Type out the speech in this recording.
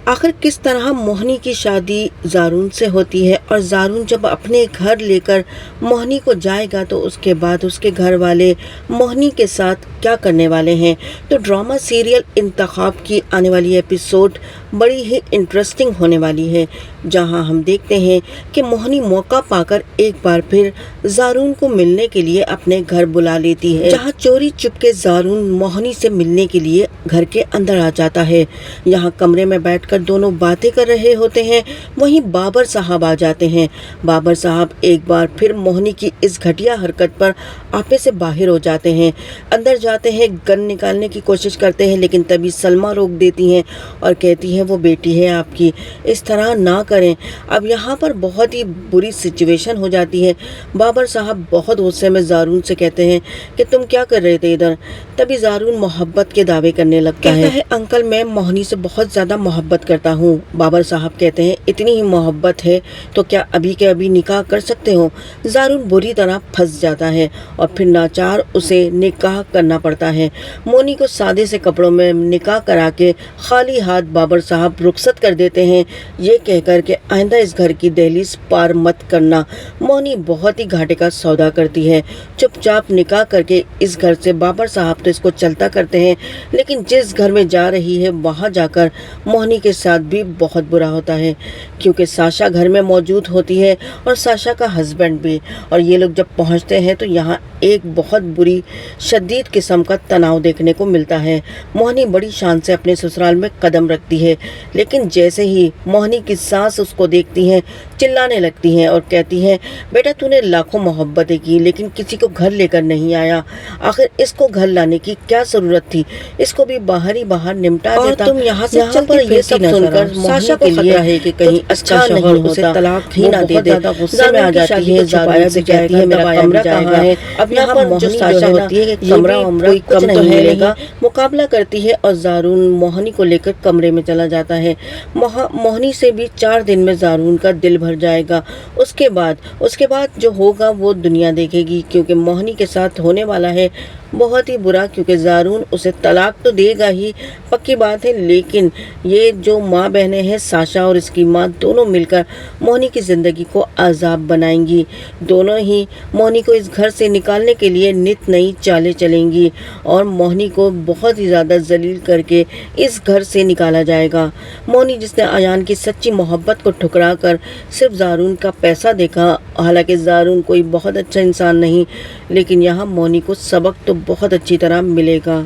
आखिर किस तरह मोहिनी की शादी ज़ारून से होती है और ज़ारून जब अपने घर लेकर मोहिनी को जाएगा तो उसके बाद उसके घर वाले मोहिनी के साथ क्या करने वाले हैं। तो ड्रामा सीरियल इंतखाब की आने वाली एपिसोड बड़ी ही इंटरेस्टिंग होने वाली है, जहां हम देखते हैं कि मोहिनी मौका पाकर एक बार फिर ज़ारून को मिलने के लिए अपने घर बुला लेती है, जहां चोरी चुपके ज़ारून मोहिनी से मिलने के लिए घर के अंदर आ जाता है। यहाँ कमरे में बैठकर दोनों बातें कर रहे होते हैं, वहीं बाबर साहब आ जाते हैं। बाबर साहब एक बार फिर मोहिनी की इस घटिया हरकत पर आपे से बाहर हो जाते हैं, अंदर जाते हैं, गन निकालने की कोशिश करते हैं, लेकिन तभी सलमा रोक देती हैं और कहती हैं वो बेटी है आपकी, इस तरह ना करें। अब यहाँ पर बहुत ही बुरी सिचुएशन हो जाती है। बाबर साहब बहुत गुस्से में ज़ारून से कहते हैं कि तुम क्या कर रहे थे इधर। तभी ज़ारून मोहब्बत के दावे करने लगता है अंकल मैं मोहिनी से बहुत ज़्यादा मोहब्बत करता हूँ। बाबर साहब कहते हैं इतनी ही मोहब्बत है तो क्या अभी के अभी निकाह कर सकते हो। ज़ारून बुरी तरह फंस जाता है और फिर नाचार उसे निकाह करना पड़ता है। मोहिनी को सादे से कपड़ों में निकाह करा के खाली हाथ बाबर साहब रुखसत कर देते हैं, ये कहकर के आइंदा इस घर की दहलीज पार मत करना। मोहिनी बहुत ही घाटे का सौदा करती है, चुपचाप निकाह करके इस घर से बाबर साहब तो इसको चलता करते हैं, लेकिन जिस घर में जा रही है वहाँ जाकर मोहिनी के साथ भी बहुत बुरा होता है, क्योंकि साशा घर में मौजूद होती है और साशा का हस्बैंड भी। और ये लोग जब पहुँचते हैं तो यहाँ एक बहुत बुरी शदीद किस्म का तनाव देखने को मिलता है। मोहिनी बड़ी शान से अपने ससुराल में कदम रखती है, लेकिन जैसे ही मोहिनी की सास उसको देखती हैं चिल्लाने लगती हैं और कहती हैं बेटा तूने लाखों मोहब्बतें की लेकिन किसी को घर लेकर नहीं आया, आखिर इसको घर लाने की क्या जरूरत थी, इसको भी बाहर ही बाहर निपटा देता। तुम यहाँ से चलकर ये सब सुनकर साशा को खतरा है कि कहीं अच्छा नहीं होता, तलाक ही ना दे दे। गुस्से में आ जाती है, छुपाया से कहती है मेरा कमरा कहाँ है। अब यहाँ पर जो साशा होती है कि कमरा उमरा कुछ नहीं मिलेगा, मुकाबला करती है और ज़ारून मोहिनी को लेकर कमरे में चला जाता है। मोहिनी से भी 4 दिन में ज़ारून का दिल भर जाएगा। उसके बाद जो होगा वो दुनिया देखेगी, क्योंकि मोहिनी के साथ होने वाला है बहुत ही बुरा, क्योंकि ज़ारून उसे तलाक तो देगा ही, पक्की बात है, लेकिन ये जो माँ बहनें हैं साशा और इसकी माँ दोनों मिलकर मोहिनी की ज़िंदगी को अजाब बनाएंगी। दोनों ही मोहिनी को इस घर से निकालने के लिए नित नई चालें चलेंगी और मोहिनी को बहुत ही ज़्यादा जलील करके इस घर से निकाला जाएगा। मोहिनी जिसने आयान की सच्ची मोहब्बत को ठुकरा कर सिर्फ ज़ारून का पैसा देखा, हालांकि ज़ारून कोई बहुत अच्छा इंसान नहीं, लेकिन यहाँ मोहिनी को सबक तो बहुत अच्छी तरह मिलेगा।